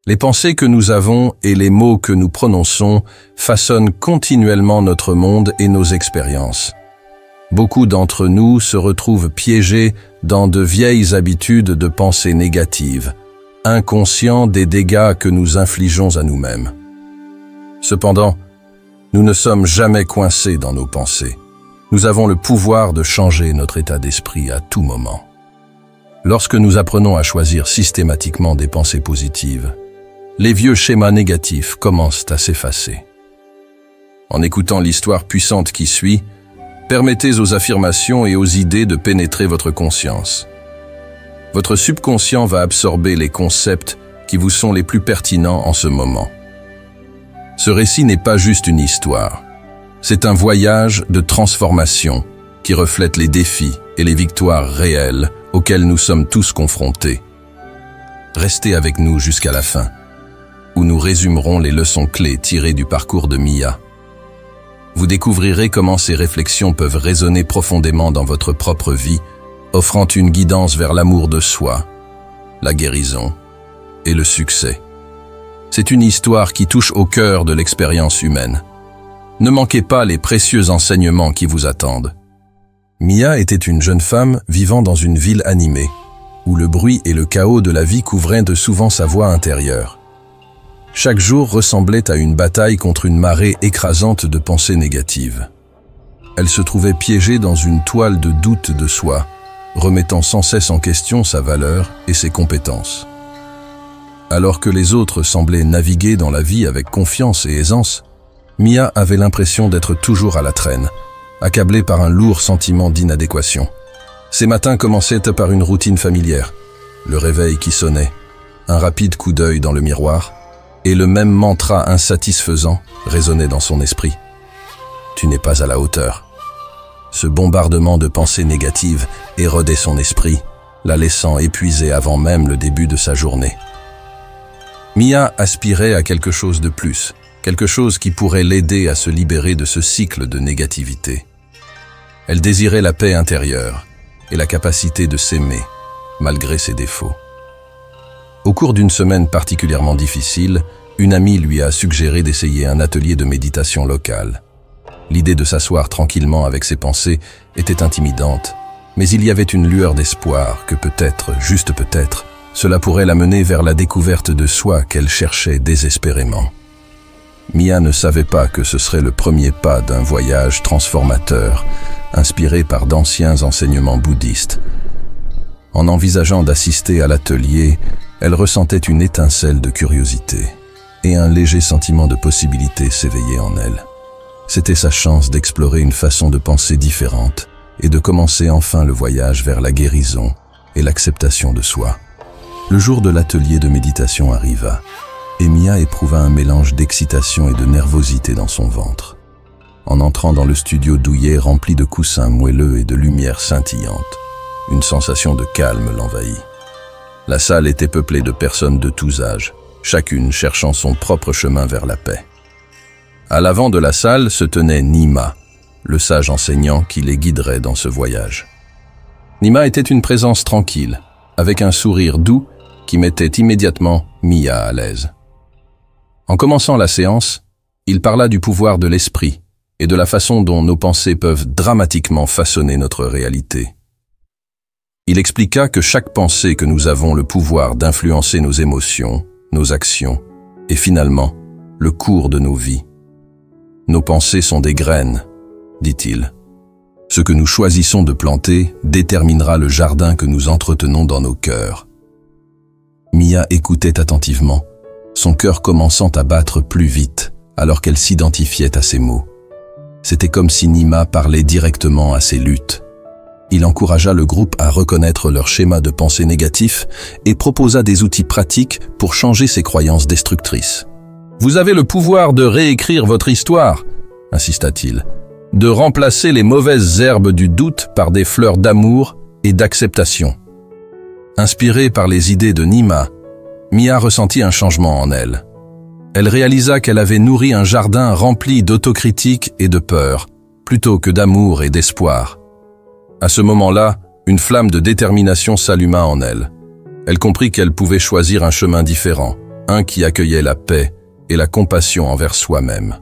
Les pensées que nous avons et les mots que nous prononçons façonnent continuellement notre monde et nos expériences. Beaucoup d'entre nous se retrouvent piégés dans de vieilles habitudes de pensée négatives, inconscients des dégâts que nous infligeons à nous-mêmes. Cependant, nous ne sommes jamais coincés dans nos pensées. Nous avons le pouvoir de changer notre état d'esprit à tout moment. Lorsque nous apprenons à choisir systématiquement des pensées positives, les vieux schémas négatifs commencent à s'effacer. En écoutant l'histoire puissante qui suit, permettez aux affirmations et aux idées de pénétrer votre conscience. Votre subconscient va absorber les concepts qui vous sont les plus pertinents en ce moment. Ce récit n'est pas juste une histoire. C'est un voyage de transformation qui reflète les défis et les victoires réelles auxquelles nous sommes tous confrontés. Restez avec nous jusqu'à la fin, où nous résumerons les leçons clés tirées du parcours de Mia. Vous découvrirez comment ces réflexions peuvent résonner profondément dans votre propre vie, offrant une guidance vers l'amour de soi, la guérison et le succès. C'est une histoire qui touche au cœur de l'expérience humaine. Ne manquez pas les précieux enseignements qui vous attendent. Mia était une jeune femme vivant dans une ville animée, où le bruit et le chaos de la vie couvraient de souvent sa voix intérieure. Chaque jour ressemblait à une bataille contre une marée écrasante de pensées négatives. Elle se trouvait piégée dans une toile de doute de soi, remettant sans cesse en question sa valeur et ses compétences. Alors que les autres semblaient naviguer dans la vie avec confiance et aisance, Mia avait l'impression d'être toujours à la traîne, accablée par un lourd sentiment d'inadéquation. Ses matins commençaient par une routine familière, le réveil qui sonnait, un rapide coup d'œil dans le miroir, et le même mantra insatisfaisant résonnait dans son esprit. « Tu n'es pas à la hauteur ». Ce bombardement de pensées négatives érodait son esprit, la laissant épuisée avant même le début de sa journée. Mia aspirait à quelque chose de plus, quelque chose qui pourrait l'aider à se libérer de ce cycle de négativité. Elle désirait la paix intérieure et la capacité de s'aimer, malgré ses défauts. Au cours d'une semaine particulièrement difficile, une amie lui a suggéré d'essayer un atelier de méditation locale. L'idée de s'asseoir tranquillement avec ses pensées était intimidante, mais il y avait une lueur d'espoir que peut-être, juste peut-être, cela pourrait la mener vers la découverte de soi qu'elle cherchait désespérément. Mia ne savait pas que ce serait le premier pas d'un voyage transformateur, inspiré par d'anciens enseignements bouddhistes. En envisageant d'assister à l'atelier, elle ressentait une étincelle de curiosité, et un léger sentiment de possibilité s'éveillait en elle. C'était sa chance d'explorer une façon de penser différente et de commencer enfin le voyage vers la guérison et l'acceptation de soi. Le jour de l'atelier de méditation arriva, et Mia éprouva un mélange d'excitation et de nervosité dans son ventre. En entrant dans le studio douillet rempli de coussins moelleux et de lumière scintillante, une sensation de calme l'envahit. La salle était peuplée de personnes de tous âges, chacune cherchant son propre chemin vers la paix. À l'avant de la salle se tenait Nima, le sage enseignant qui les guiderait dans ce voyage. Nima était une présence tranquille, avec un sourire doux qui mettait immédiatement Mia à l'aise. En commençant la séance, il parla du pouvoir de l'esprit et de la façon dont nos pensées peuvent dramatiquement façonner notre réalité. Il expliqua que chaque pensée que nous avons le pouvoir d'influencer nos émotions, nos actions et finalement le cours de nos vies. Nos pensées sont des graines, dit-il. Ce que nous choisissons de planter déterminera le jardin que nous entretenons dans nos cœurs. Mia écoutait attentivement, son cœur commençant à battre plus vite alors qu'elle s'identifiait à ses mots. C'était comme si Nima parlait directement à ses luttes. Il encouragea le groupe à reconnaître leur schéma de pensée négatif et proposa des outils pratiques pour changer ses croyances destructrices. « Vous avez le pouvoir de réécrire votre histoire », insista-t-il, « de remplacer les mauvaises herbes du doute par des fleurs d'amour et d'acceptation. » Inspirée par les idées de Nima, Mia ressentit un changement en elle. Elle réalisa qu'elle avait nourri un jardin rempli d'autocritique et de peur, plutôt que d'amour et d'espoir. À ce moment-là, une flamme de détermination s'alluma en elle. Elle comprit qu'elle pouvait choisir un chemin différent, un qui accueillait la paix et la compassion envers soi-même.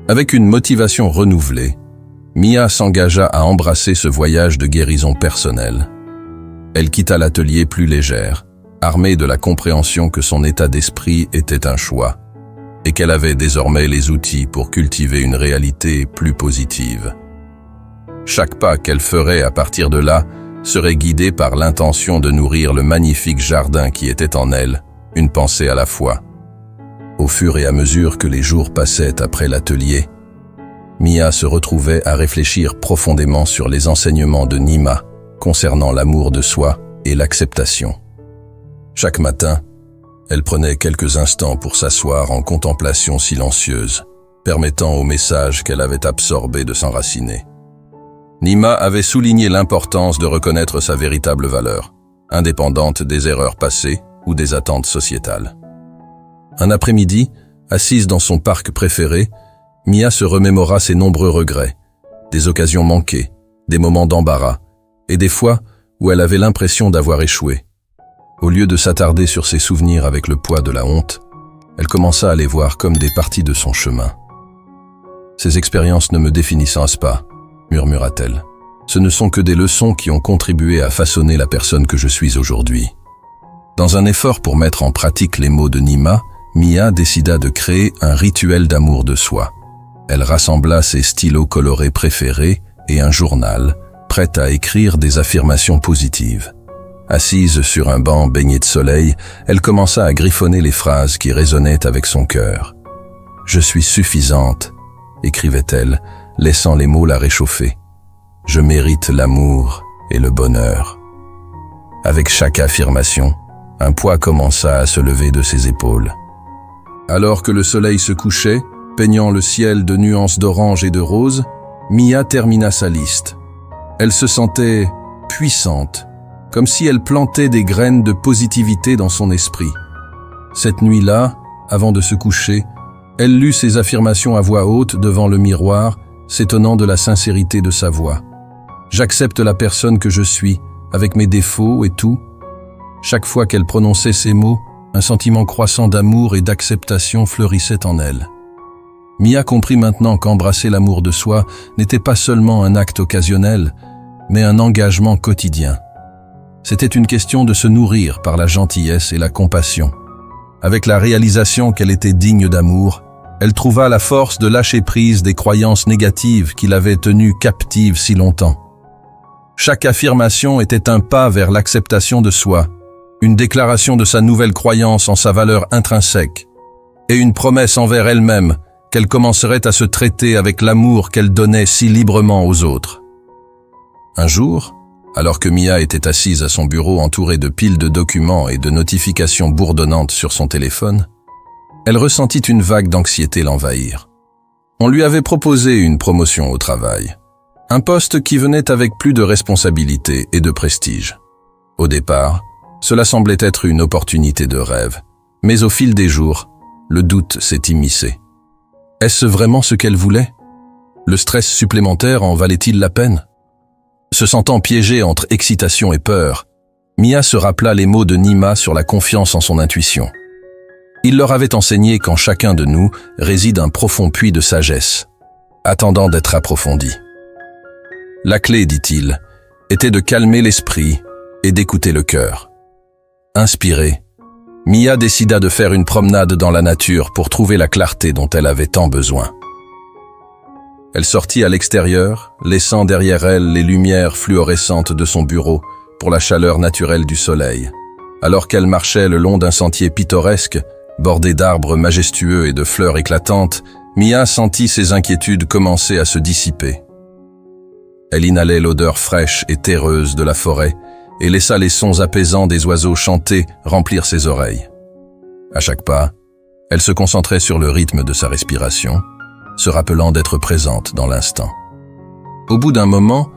Avec une motivation renouvelée, Mia s'engagea à embrasser ce voyage de guérison personnelle. Elle quitta l'atelier plus légère, armée de la compréhension que son état d'esprit était un choix et qu'elle avait désormais les outils pour cultiver une réalité plus positive. Chaque pas qu'elle ferait à partir de là serait guidé par l'intention de nourrir le magnifique jardin qui était en elle, une pensée à la fois. Au fur et à mesure que les jours passaient après l'atelier, Mia se retrouvait à réfléchir profondément sur les enseignements de Nima concernant l'amour de soi et l'acceptation. Chaque matin, elle prenait quelques instants pour s'asseoir en contemplation silencieuse, permettant au message qu'elle avait absorbé de s'enraciner. Nima avait souligné l'importance de reconnaître sa véritable valeur, indépendante des erreurs passées ou des attentes sociétales. Un après-midi, assise dans son parc préféré, Mia se remémora ses nombreux regrets, des occasions manquées, des moments d'embarras, et des fois où elle avait l'impression d'avoir échoué. Au lieu de s'attarder sur ses souvenirs avec le poids de la honte, elle commença à les voir comme des parties de son chemin. « Ces expériences ne me définissent pas », murmura-t-elle. « Ce ne sont que des leçons qui ont contribué à façonner la personne que je suis aujourd'hui. » Dans un effort pour mettre en pratique les mots de Nima, Mia décida de créer un rituel d'amour de soi. Elle rassembla ses stylos colorés préférés et un journal, prête à écrire des affirmations positives. Assise sur un banc baigné de soleil, elle commença à griffonner les phrases qui résonnaient avec son cœur. « Je suis suffisante », écrivait-elle, laissant les mots la réchauffer. « Je mérite l'amour et le bonheur ». Avec chaque affirmation, un poids commença à se lever de ses épaules. Alors que le soleil se couchait, peignant le ciel de nuances d'orange et de rose, Mia termina sa liste. Elle se sentait puissante, comme si elle plantait des graines de positivité dans son esprit. Cette nuit-là, avant de se coucher, elle lut ses affirmations à voix haute devant le miroir, s'étonnant de la sincérité de sa voix. « J'accepte la personne que je suis, avec mes défauts et tout. » Chaque fois qu'elle prononçait ces mots, un sentiment croissant d'amour et d'acceptation fleurissait en elle. Mia comprit maintenant qu'embrasser l'amour de soi n'était pas seulement un acte occasionnel, mais un engagement quotidien. C'était une question de se nourrir par la gentillesse et la compassion. Avec la réalisation qu'elle était digne d'amour, elle trouva la force de lâcher prise des croyances négatives qui l'avaient tenue captive si longtemps. Chaque affirmation était un pas vers l'acceptation de soi, une déclaration de sa nouvelle croyance en sa valeur intrinsèque, et une promesse envers elle-même qu'elle commencerait à se traiter avec l'amour qu'elle donnait si librement aux autres. Un jour, alors que Mia était assise à son bureau entourée de piles de documents et de notifications bourdonnantes sur son téléphone, elle ressentit une vague d'anxiété l'envahir. On lui avait proposé une promotion au travail, un poste qui venait avec plus de responsabilité et de prestige. Au départ, cela semblait être une opportunité de rêve, mais au fil des jours, le doute s'est immiscé. Est-ce vraiment ce qu'elle voulait? Le stress supplémentaire en valait-il la peine? Se sentant piégée entre excitation et peur, Mia se rappela les mots de Nima sur la confiance en son intuition. Il leur avait enseigné qu'en chacun de nous réside un profond puits de sagesse, attendant d'être approfondi. La clé, dit-il, était de calmer l'esprit et d'écouter le cœur. Inspirée, Mia décida de faire une promenade dans la nature pour trouver la clarté dont elle avait tant besoin. Elle sortit à l'extérieur, laissant derrière elle les lumières fluorescentes de son bureau pour la chaleur naturelle du soleil. Alors qu'elle marchait le long d'un sentier pittoresque, bordé d'arbres majestueux et de fleurs éclatantes, Mia sentit ses inquiétudes commencer à se dissiper. Elle inhalait l'odeur fraîche et terreuse de la forêt et laissa les sons apaisants des oiseaux chanter remplir ses oreilles. À chaque pas, elle se concentrait sur le rythme de sa respiration, se rappelant d'être présente dans l'instant. Au bout d'un moment,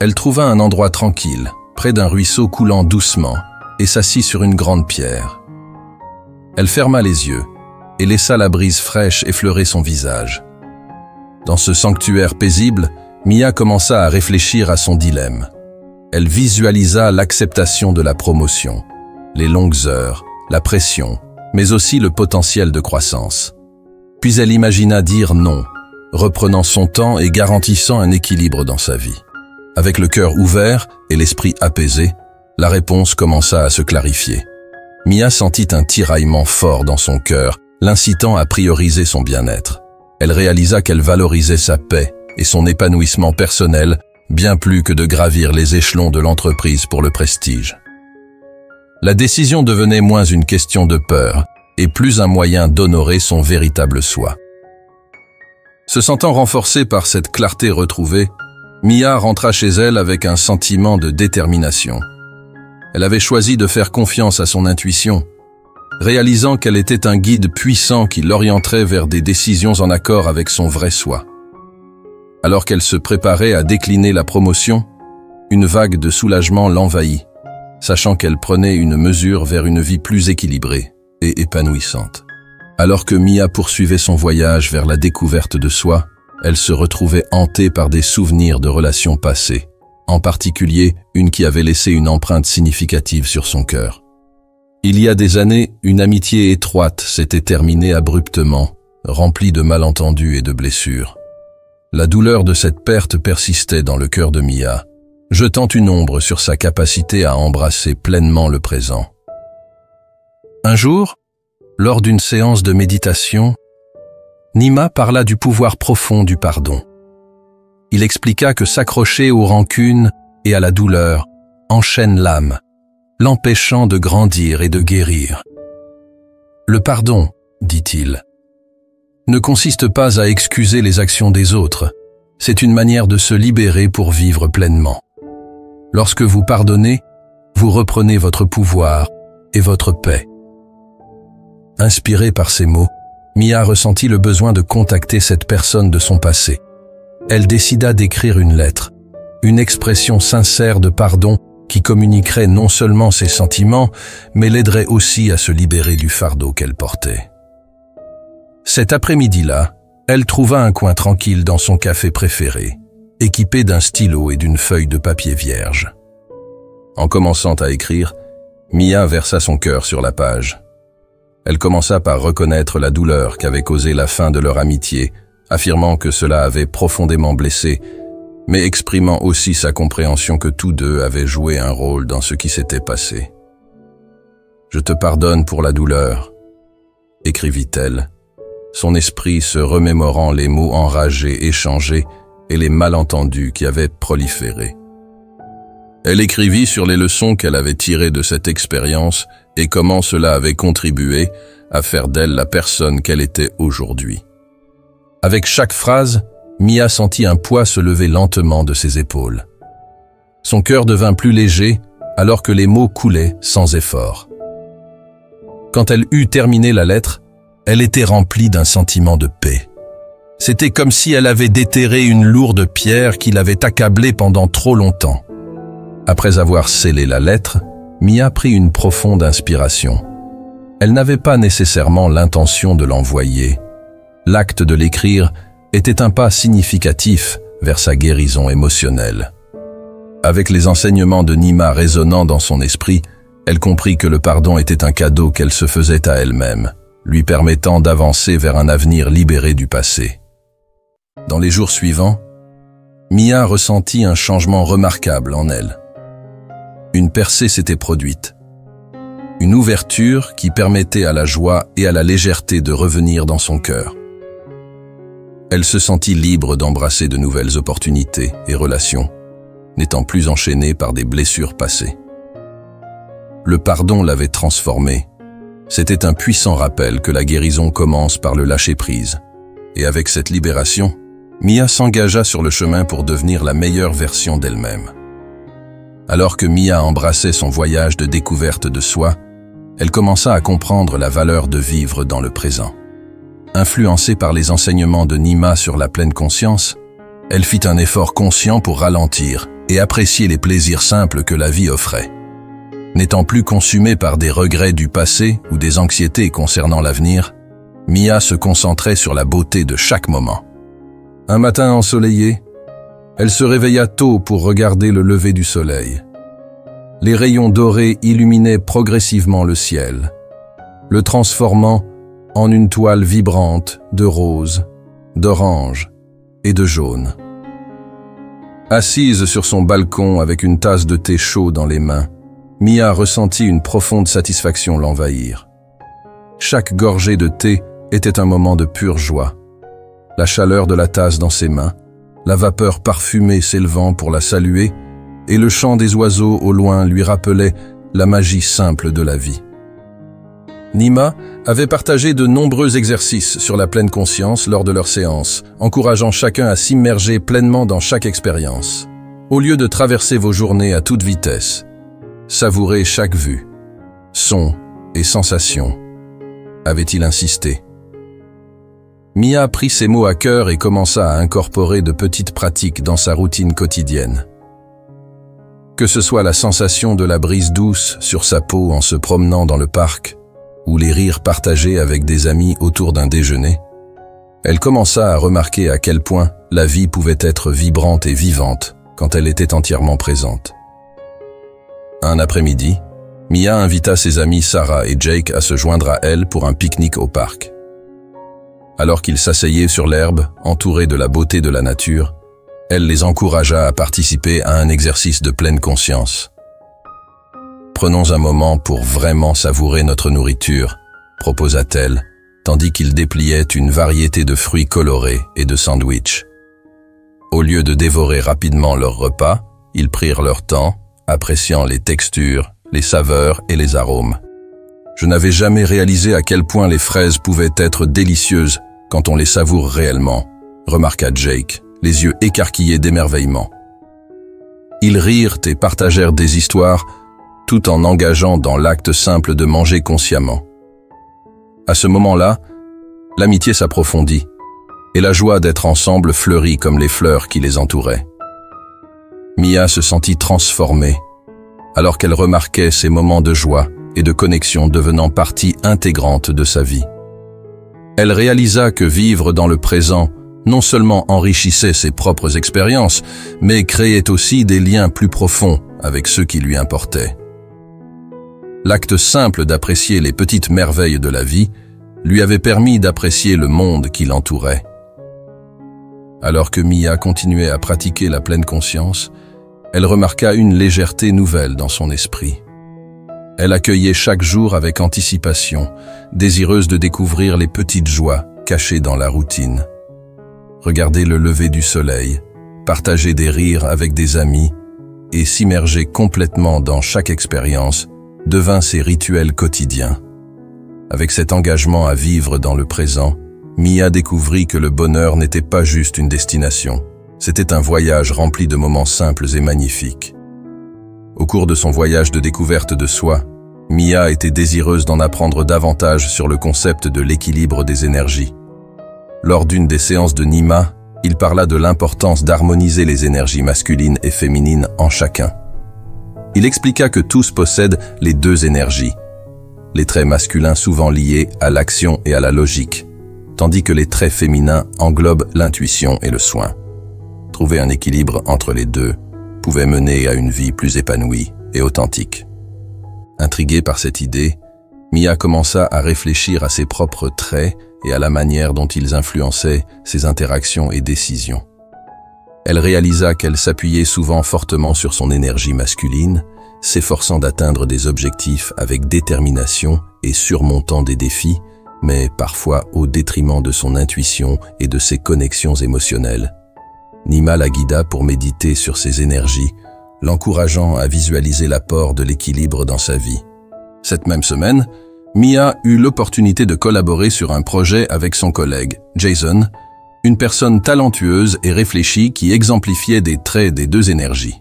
elle trouva un endroit tranquille, près d'un ruisseau coulant doucement, et s'assit sur une grande pierre. Elle ferma les yeux et laissa la brise fraîche effleurer son visage. Dans ce sanctuaire paisible, Mia commença à réfléchir à son dilemme. Elle visualisa l'acceptation de la promotion, les longues heures, la pression mais aussi le potentiel de croissance. Puis elle imagina dire non, reprenant son temps et garantissant un équilibre dans sa vie. Avec le cœur ouvert et l'esprit apaisé, la réponse commença à se clarifier. Mia sentit un tiraillement fort dans son cœur, l'incitant à prioriser son bien-être. Elle réalisa qu'elle valorisait sa paix et son épanouissement personnel bien plus que de gravir les échelons de l'entreprise pour le prestige. La décision devenait moins une question de peur et plus un moyen d'honorer son véritable soi. Se sentant renforcée par cette clarté retrouvée, Mia rentra chez elle avec un sentiment de détermination. Elle avait choisi de faire confiance à son intuition, réalisant qu'elle était un guide puissant qui l'orienterait vers des décisions en accord avec son vrai soi. Alors qu'elle se préparait à décliner la promotion, une vague de soulagement l'envahit, sachant qu'elle prenait une mesure vers une vie plus équilibrée et épanouissante. Alors que Mia poursuivait son voyage vers la découverte de soi, elle se retrouvait hantée par des souvenirs de relations passées, en particulier une qui avait laissé une empreinte significative sur son cœur. Il y a des années, une amitié étroite s'était terminée abruptement, remplie de malentendus et de blessures. La douleur de cette perte persistait dans le cœur de Mia, jetant une ombre sur sa capacité à embrasser pleinement le présent. Un jour, lors d'une séance de méditation, Nima parla du pouvoir profond du pardon. Il expliqua que s'accrocher aux rancunes et à la douleur enchaîne l'âme, l'empêchant de grandir et de guérir. Le pardon, dit-il, ne consiste pas à excuser les actions des autres, c'est une manière de se libérer pour vivre pleinement. Lorsque vous pardonnez, vous reprenez votre pouvoir et votre paix. Inspirée par ces mots, Mia ressentit le besoin de contacter cette personne de son passé. Elle décida d'écrire une lettre, une expression sincère de pardon qui communiquerait non seulement ses sentiments, mais l'aiderait aussi à se libérer du fardeau qu'elle portait. Cet après-midi-là, elle trouva un coin tranquille dans son café préféré, équipé d'un stylo et d'une feuille de papier vierge. En commençant à écrire, Mia versa son cœur sur la page. Elle commença par reconnaître la douleur qu'avait causée la fin de leur amitié, affirmant que cela avait profondément blessé, mais exprimant aussi sa compréhension que tous deux avaient joué un rôle dans ce qui s'était passé. « Je te pardonne pour la douleur », écrivit-elle, son esprit se remémorant les mots enragés échangés et les malentendus qui avaient proliféré. Elle écrivit sur les leçons qu'elle avait tirées de cette expérience et comment cela avait contribué à faire d'elle la personne qu'elle était aujourd'hui. Avec chaque phrase, Mia sentit un poids se lever lentement de ses épaules. Son cœur devint plus léger alors que les mots coulaient sans effort. Quand elle eut terminé la lettre, elle était remplie d'un sentiment de paix. C'était comme si elle avait déterré une lourde pierre qui l'avait accablée pendant trop longtemps. Après avoir scellé la lettre, Mia prit une profonde inspiration. Elle n'avait pas nécessairement l'intention de l'envoyer. L'acte de l'écrire était un pas significatif vers sa guérison émotionnelle. Avec les enseignements de Nima résonnant dans son esprit, elle comprit que le pardon était un cadeau qu'elle se faisait à elle-même, lui permettant d'avancer vers un avenir libéré du passé. Dans les jours suivants, Mia ressentit un changement remarquable en elle. Une percée s'était produite. Une ouverture qui permettait à la joie et à la légèreté de revenir dans son cœur. Elle se sentit libre d'embrasser de nouvelles opportunités et relations, n'étant plus enchaînée par des blessures passées. Le pardon l'avait transformée. C'était un puissant rappel que la guérison commence par le lâcher-prise. Et avec cette libération, Mia s'engagea sur le chemin pour devenir la meilleure version d'elle-même. Alors que Mia embrassait son voyage de découverte de soi, elle commença à comprendre la valeur de vivre dans le présent. Influencée par les enseignements de Nima sur la pleine conscience, elle fit un effort conscient pour ralentir et apprécier les plaisirs simples que la vie offrait. N'étant plus consumée par des regrets du passé ou des anxiétés concernant l'avenir, Mia se concentrait sur la beauté de chaque moment. Un matin ensoleillé, elle se réveilla tôt pour regarder le lever du soleil. Les rayons dorés illuminaient progressivement le ciel. le transformant en une toile vibrante de rose, d'orange et de jaune. Assise sur son balcon avec une tasse de thé chaud dans les mains, Mia ressentit une profonde satisfaction l'envahir. Chaque gorgée de thé était un moment de pure joie. La chaleur de la tasse dans ses mains, la vapeur parfumée s'élevant pour la saluer, et le chant des oiseaux au loin lui rappelait la magie simple de la vie. Nima avait partagé de nombreux exercices sur la pleine conscience lors de leur séance, encourageant chacun à s'immerger pleinement dans chaque expérience. Au lieu de traverser vos journées à toute vitesse, savourez chaque vue, son et sensation, avait-il insisté. Mia prit ces mots à cœur et commença à incorporer de petites pratiques dans sa routine quotidienne. Que ce soit la sensation de la brise douce sur sa peau en se promenant dans le parc, ou les rires partagés avec des amis autour d'un déjeuner, elle commença à remarquer à quel point la vie pouvait être vibrante et vivante quand elle était entièrement présente. Un après-midi, Mia invita ses amis Sarah et Jake à se joindre à elle pour un pique-nique au parc. Alors qu'ils s'asseyaient sur l'herbe, entourés de la beauté de la nature, elle les encouragea à participer à un exercice de pleine conscience. Prenons un moment pour vraiment savourer notre nourriture, proposa-t-elle, tandis qu'ils dépliaient une variété de fruits colorés et de sandwichs. Au lieu de dévorer rapidement leur repas, ils prirent leur temps, appréciant les textures, les saveurs et les arômes. Je n'avais jamais réalisé à quel point les fraises pouvaient être délicieuses quand on les savoure réellement, remarqua Jake, les yeux écarquillés d'émerveillement. Ils rirent et partagèrent des histoires, tout en engageant dans l'acte simple de manger consciemment. À ce moment-là, l'amitié s'approfondit, et la joie d'être ensemble fleurit comme les fleurs qui les entouraient. Mia se sentit transformée, alors qu'elle remarquait ces moments de joie et de connexion devenant partie intégrante de sa vie. Elle réalisa que vivre dans le présent non seulement enrichissait ses propres expériences, mais créait aussi des liens plus profonds avec ceux qui lui importaient. L'acte simple d'apprécier les petites merveilles de la vie lui avait permis d'apprécier le monde qui l'entourait. Alors que Mia continuait à pratiquer la pleine conscience, elle remarqua une légèreté nouvelle dans son esprit. Elle accueillait chaque jour avec anticipation, désireuse de découvrir les petites joies cachées dans la routine. Regarder le lever du soleil, partager des rires avec des amis et s'immerger complètement dans chaque expérience devint ses rituels quotidiens. Avec cet engagement à vivre dans le présent, Mia découvrit que le bonheur n'était pas juste une destination. C'était un voyage rempli de moments simples et magnifiques. Au cours de son voyage de découverte de soi, Mia était désireuse d'en apprendre davantage sur le concept de l'équilibre des énergies. Lors d'une des séances de Nima, il parla de l'importance d'harmoniser les énergies masculines et féminines en chacun. Il expliqua que tous possèdent les deux énergies, les traits masculins souvent liés à l'action et à la logique, tandis que les traits féminins englobent l'intuition et le soin. Trouver un équilibre entre les deux pouvait mener à une vie plus épanouie et authentique. Intriguée par cette idée, Mia commença à réfléchir à ses propres traits et à la manière dont ils influençaient ses interactions et décisions. Elle réalisa qu'elle s'appuyait souvent fortement sur son énergie masculine, s'efforçant d'atteindre des objectifs avec détermination et surmontant des défis, mais parfois au détriment de son intuition et de ses connexions émotionnelles. Nima la guida pour méditer sur ses énergies, l'encourageant à visualiser l'apport de l'équilibre dans sa vie. Cette même semaine, Mia eut l'opportunité de collaborer sur un projet avec son collègue, Jason, une personne talentueuse et réfléchie qui exemplifiait des traits des deux énergies.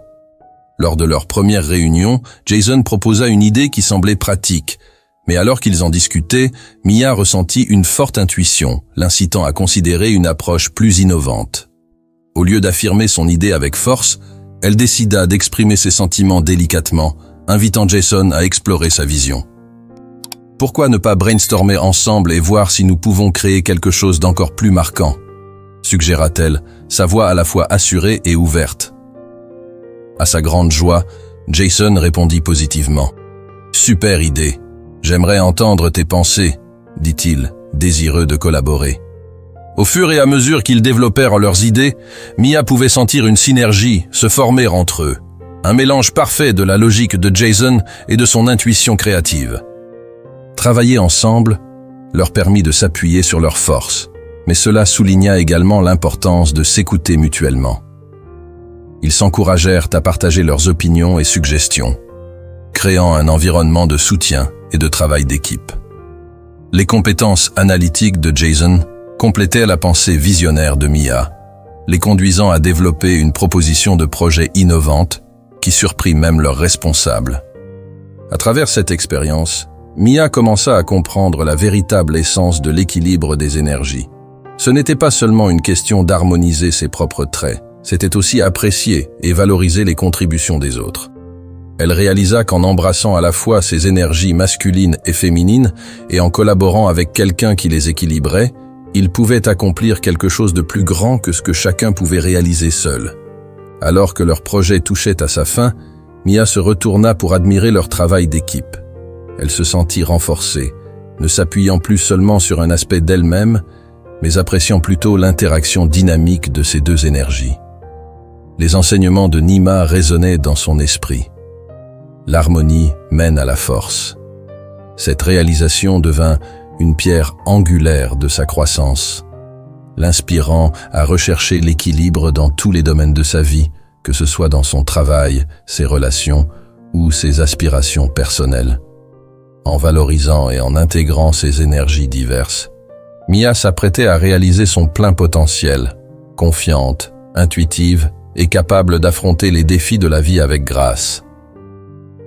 Lors de leur première réunion, Jason proposa une idée qui semblait pratique, mais alors qu'ils en discutaient, Mia ressentit une forte intuition, l'incitant à considérer une approche plus innovante. Au lieu d'affirmer son idée avec force, elle décida d'exprimer ses sentiments délicatement, invitant Jason à explorer sa vision. Pourquoi ne pas brainstormer ensemble et voir si nous pouvons créer quelque chose d'encore plus marquant, suggéra-t-elle, sa voix à la fois assurée et ouverte. À sa grande joie, Jason répondit positivement. Super idée. J'aimerais entendre tes pensées, dit-il, désireux de collaborer. Au fur et à mesure qu'ils développèrent leurs idées, Mia pouvait sentir une synergie se former entre eux, un mélange parfait de la logique de Jason et de son intuition créative. Travailler ensemble leur permit de s'appuyer sur leurs forces, mais cela souligna également l'importance de s'écouter mutuellement. Ils s'encouragèrent à partager leurs opinions et suggestions, créant un environnement de soutien et de travail d'équipe. Les compétences analytiques de Jason complétaient la pensée visionnaire de Mia, les conduisant à développer une proposition de projet innovante qui surprit même leurs responsables. À travers cette expérience, Mia commença à comprendre la véritable essence de l'équilibre des énergies. Ce n'était pas seulement une question d'harmoniser ses propres traits, c'était aussi apprécier et valoriser les contributions des autres. Elle réalisa qu'en embrassant à la fois ses énergies masculines et féminines et en collaborant avec quelqu'un qui les équilibrait, ils pouvaient accomplir quelque chose de plus grand que ce que chacun pouvait réaliser seul. Alors que leur projet touchait à sa fin, Mia se retourna pour admirer leur travail d'équipe. Elle se sentit renforcée, ne s'appuyant plus seulement sur un aspect d'elle-même, mais appréciant plutôt l'interaction dynamique de ces deux énergies. Les enseignements de Nima résonnaient dans son esprit. L'harmonie mène à la force. Cette réalisation devint une pierre angulaire de sa croissance, l'inspirant à rechercher l'équilibre dans tous les domaines de sa vie, que ce soit dans son travail, ses relations ou ses aspirations personnelles. En valorisant et en intégrant ces énergies diverses, Mia s'apprêtait à réaliser son plein potentiel, confiante, intuitive et capable d'affronter les défis de la vie avec grâce.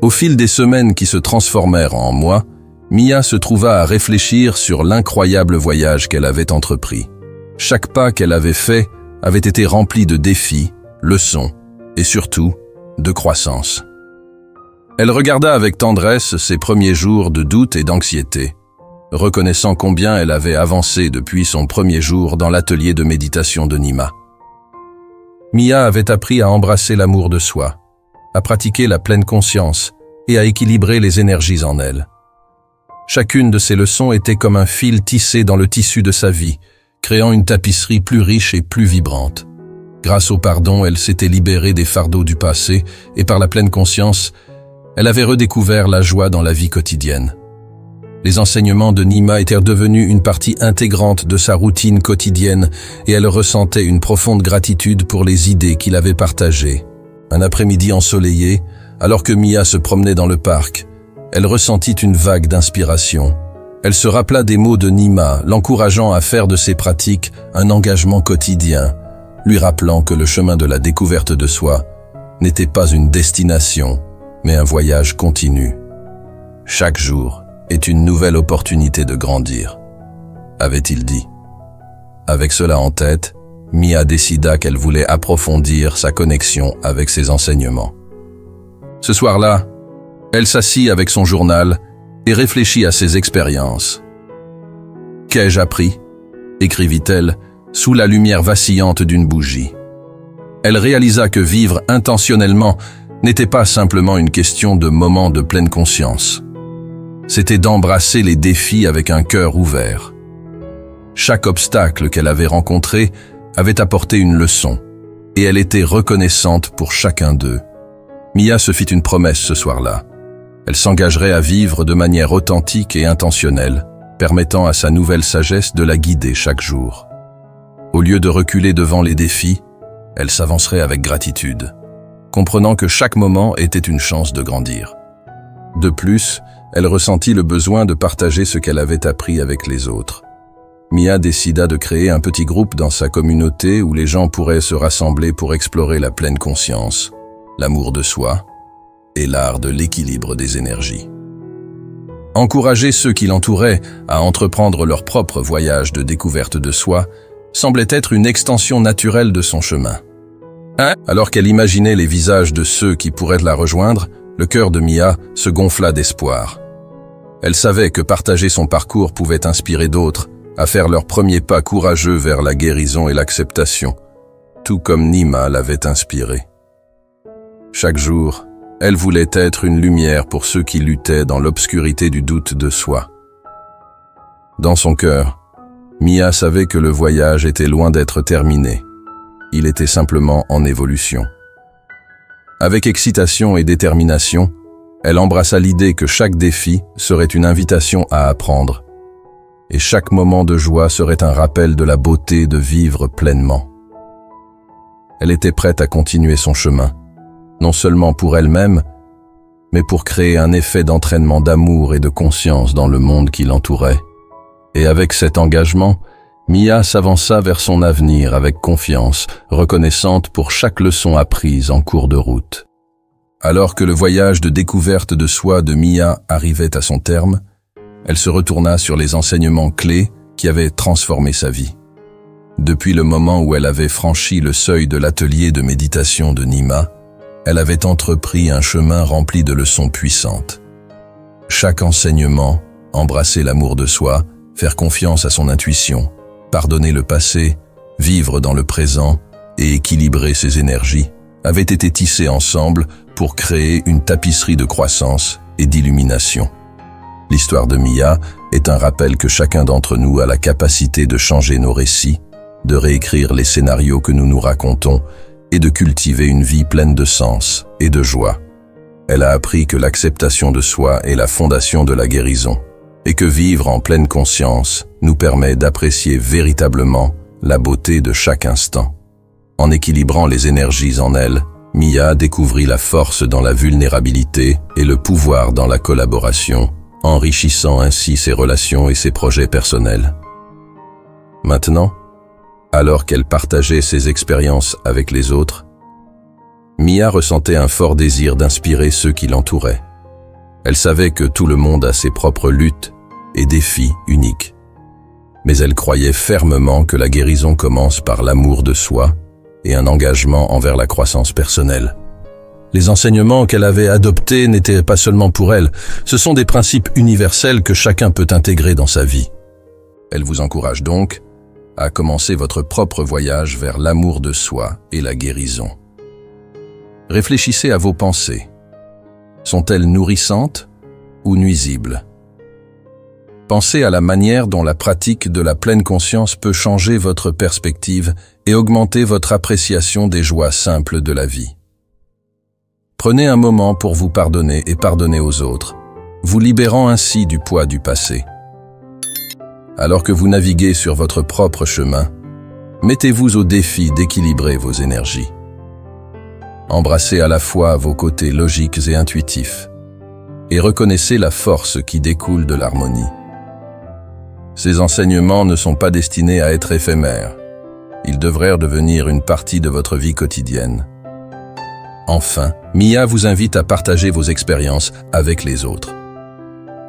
Au fil des semaines qui se transformèrent en mois, Mia se trouva à réfléchir sur l'incroyable voyage qu'elle avait entrepris. Chaque pas qu'elle avait fait avait été rempli de défis, leçons et surtout de croissance. Elle regarda avec tendresse ses premiers jours de doute et d'anxiété, reconnaissant combien elle avait avancé depuis son premier jour dans l'atelier de méditation de Nima. Mia avait appris à embrasser l'amour de soi, à pratiquer la pleine conscience et à équilibrer les énergies en elle. Chacune de ces leçons était comme un fil tissé dans le tissu de sa vie, créant une tapisserie plus riche et plus vibrante. Grâce au pardon, elle s'était libérée des fardeaux du passé et par la pleine conscience, elle avait redécouvert la joie dans la vie quotidienne. Les enseignements de Nima étaient devenus une partie intégrante de sa routine quotidienne et elle ressentait une profonde gratitude pour les idées qu'il avait partagées. Un après-midi ensoleillé, alors que Mia se promenait dans le parc, elle ressentit une vague d'inspiration. Elle se rappela des mots de Nima, l'encourageant à faire de ses pratiques un engagement quotidien, lui rappelant que le chemin de la découverte de soi n'était pas une destination, mais un voyage continu. Chaque jour est une nouvelle opportunité de grandir, avait-il dit. Avec cela en tête, Mia décida qu'elle voulait approfondir sa connexion avec ses enseignements. Ce soir-là, elle s'assit avec son journal et réfléchit à ses expériences. « Qu'ai-je appris ?» écrivit-elle sous la lumière vacillante d'une bougie. Elle réalisa que vivre intentionnellement n'était pas simplement une question de moments de pleine conscience. C'était d'embrasser les défis avec un cœur ouvert. Chaque obstacle qu'elle avait rencontré avait apporté une leçon, et elle était reconnaissante pour chacun d'eux. Mia se fit une promesse ce soir-là. Elle s'engagerait à vivre de manière authentique et intentionnelle, permettant à sa nouvelle sagesse de la guider chaque jour. Au lieu de reculer devant les défis, elle s'avancerait avec gratitude, comprenant que chaque moment était une chance de grandir. De plus, elle ressentit le besoin de partager ce qu'elle avait appris avec les autres. Mia décida de créer un petit groupe dans sa communauté où les gens pourraient se rassembler pour explorer la pleine conscience, l'amour de soi et l'art de l'équilibre des énergies. Encourager ceux qui l'entouraient à entreprendre leur propre voyage de découverte de soi semblait être une extension naturelle de son chemin. Alors qu'elle imaginait les visages de ceux qui pourraient la rejoindre, le cœur de Mia se gonfla d'espoir. Elle savait que partager son parcours pouvait inspirer d'autres à faire leur premier pas courageux vers la guérison et l'acceptation, tout comme Nima l'avait inspiré. Chaque jour, Elle voulait être une lumière pour ceux qui luttaient dans l'obscurité du doute de soi. Dans son cœur, Mia savait que le voyage était loin d'être terminé. Il était simplement en évolution. Avec excitation et détermination, elle embrassa l'idée que chaque défi serait une invitation à apprendre, et chaque moment de joie serait un rappel de la beauté de vivre pleinement. Elle était prête à continuer son chemin, non seulement pour elle-même, mais pour créer un effet d'entraînement d'amour et de conscience dans le monde qui l'entourait. Et avec cet engagement, Mia s'avança vers son avenir avec confiance, reconnaissante pour chaque leçon apprise en cours de route. Alors que le voyage de découverte de soi de Mia arrivait à son terme, elle se retourna sur les enseignements clés qui avaient transformé sa vie. Depuis le moment où elle avait franchi le seuil de l'atelier de méditation de Nima, elle avait entrepris un chemin rempli de leçons puissantes. Chaque enseignement, embrasser l'amour de soi, faire confiance à son intuition, pardonner le passé, vivre dans le présent et équilibrer ses énergies, avaient été tissés ensemble pour créer une tapisserie de croissance et d'illumination. L'histoire de Mia est un rappel que chacun d'entre nous a la capacité de changer nos récits, de réécrire les scénarios que nous nous racontons et de cultiver une vie pleine de sens et de joie. Elle a appris que l'acceptation de soi est la fondation de la guérison et que vivre en pleine conscience nous permet d'apprécier véritablement la beauté de chaque instant. En équilibrant les énergies en elle, Mia découvrit la force dans la vulnérabilité et le pouvoir dans la collaboration, enrichissant ainsi ses relations et ses projets personnels. Maintenant, alors qu'elle partageait ses expériences avec les autres, Mia ressentait un fort désir d'inspirer ceux qui l'entouraient. Elle savait que tout le monde a ses propres luttes et défis uniques. Mais elle croyait fermement que la guérison commence par l'amour de soi et un engagement envers la croissance personnelle. Les enseignements qu'elle avait adoptés n'étaient pas seulement pour elle, ce sont des principes universels que chacun peut intégrer dans sa vie. Elle vous encourage donc à commencer votre propre voyage vers l'amour de soi et la guérison. Réfléchissez à vos pensées. Sont-elles nourrissantes ou nuisibles? Pensez à la manière dont la pratique de la pleine conscience peut changer votre perspective et augmenter votre appréciation des joies simples de la vie. Prenez un moment pour vous pardonner et pardonner aux autres, vous libérant ainsi du poids du passé. Alors que vous naviguez sur votre propre chemin, mettez-vous au défi d'équilibrer vos énergies. Embrassez à la fois vos côtés logiques et intuitifs, et reconnaissez la force qui découle de l'harmonie. Ces enseignements ne sont pas destinés à être éphémères. Ils devraient devenir une partie de votre vie quotidienne. Enfin, Mia vous invite à partager vos expériences avec les autres.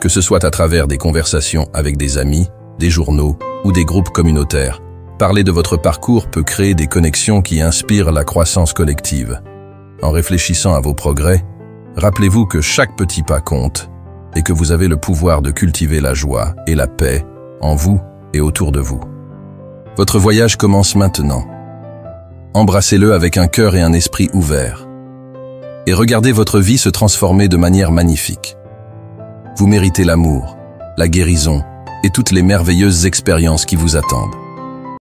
Que ce soit à travers des conversations avec des amis, des journaux ou des groupes communautaires, parler de votre parcours peut créer des connexions qui inspirent la croissance collective. En réfléchissant à vos progrès, rappelez-vous que chaque petit pas compte et que vous avez le pouvoir de cultiver la joie et la paix en vous et autour de vous. Votre voyage commence maintenant. Embrassez-le avec un cœur et un esprit ouverts. Et regardez votre vie se transformer de manière magnifique. Vous méritez l'amour, la guérison et toutes les merveilleuses expériences qui vous attendent.